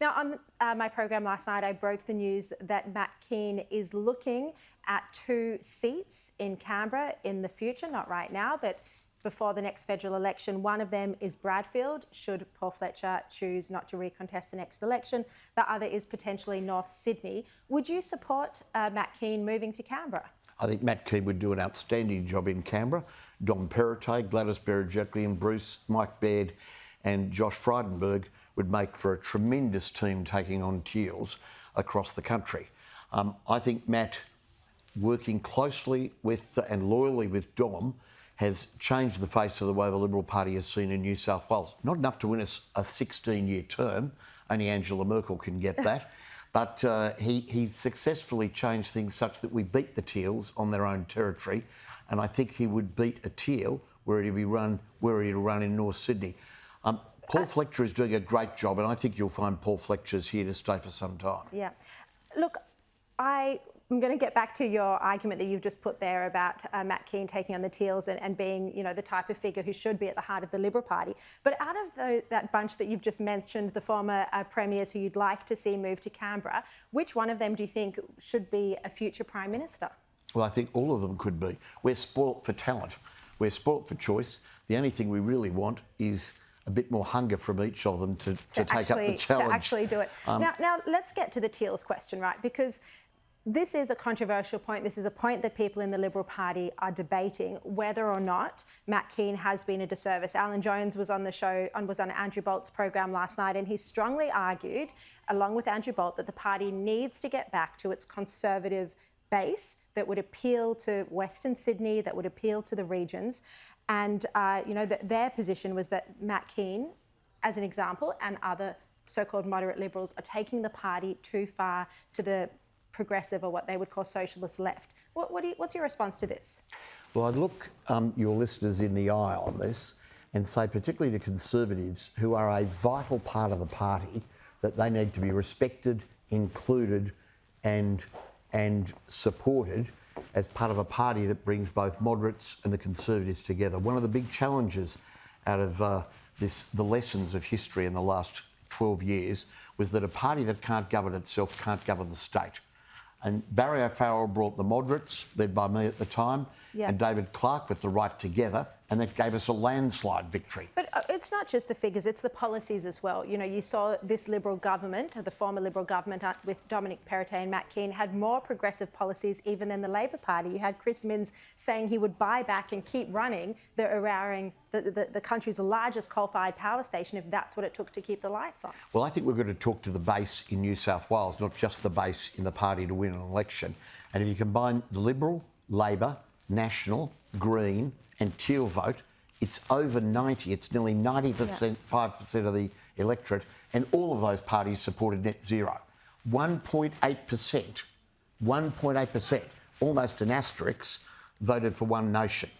Now, on my program last night, I broke the news that Matt Kean is looking at 2 seats in Canberra in the future, not right now, but before the next federal election. One of them is Bradfield, should Paul Fletcher choose not to recontest the next election. The other is potentially North Sydney. Would you support Matt Kean moving to Canberra? I think Matt Kean would do an outstanding job in Canberra. Dom Perrottet, Gladys Berejiklian, Bruce, Mike Baird and Josh Frydenberg would make for a tremendous team taking on teals across the country. I think Matt, working closely with and loyally with Dom, has changed the face of the way the Liberal Party is seen in New South Wales. Not enough to win us a 16-year term, only Angela Merkel can get that, but he successfully changed things such that we beat the teals on their own territory, and I think he would beat a teal were he to run in North Sydney. Paul Fletcher is doing a great job, and I think you'll find Paul Fletcher's here to stay for some time. Yeah. Look, I'm going to get back to your argument that you've just put there about Matt Kean taking on the teals and being, the type of figure who should be at the heart of the Liberal Party. But out of that bunch that you've just mentioned, the former premiers who you'd like to see move to Canberra, which one of them do you think should be a future Prime Minister? Well, I think all of them could be. We're spoilt for talent. We're spoilt for choice. The only thing we really want is a bit more hunger from each of them to take up the challenge. To actually do it. Now, let's get to the teals question, right? Because this is a controversial point. This is a point that people in the Liberal Party are debating whether or not Matt Kean has been a disservice. Alan Jones was on the show, was on Andrew Bolt's program last night, and he strongly argued, along with Andrew Bolt, that the party needs to get back to its conservative base that would appeal to Western Sydney, that would appeal to the regions. And, their position was that Matt Kean, as an example, and other so-called moderate Liberals are taking the party too far to the progressive, or what they would call socialist left. What's your response to this? Well, I'd look your listeners in the eye on this and say, particularly to Conservatives, who are a vital part of the party, that they need to be respected, included and supported as part of a party that brings both moderates and the Conservatives together. One of the big challenges out of the lessons of history in the last 12 years was that a party that can't govern itself can't govern the state. And Barry O'Farrell brought the moderates, led by me at the time, and David Clark with the right together, and that gave us a landslide victory. But it's not just the figures, it's the policies as well. You saw this Liberal government, the former Liberal government with Dominic Perrottet and Matt Kean, had more progressive policies even than the Labor Party. You had Chris Minns saying he would buy back and keep running the country's largest coal-fired power station if that's what it took to keep the lights on. Well, I think we're going to talk to the base in New South Wales, not just the base in the party to win an election. And if you combine the Liberal, Labor, National, Green and teal vote, it's over 90. It's nearly 90%, 5% of the electorate, and all of those parties supported net zero. 1.8%, almost an asterisk, voted for One Nation.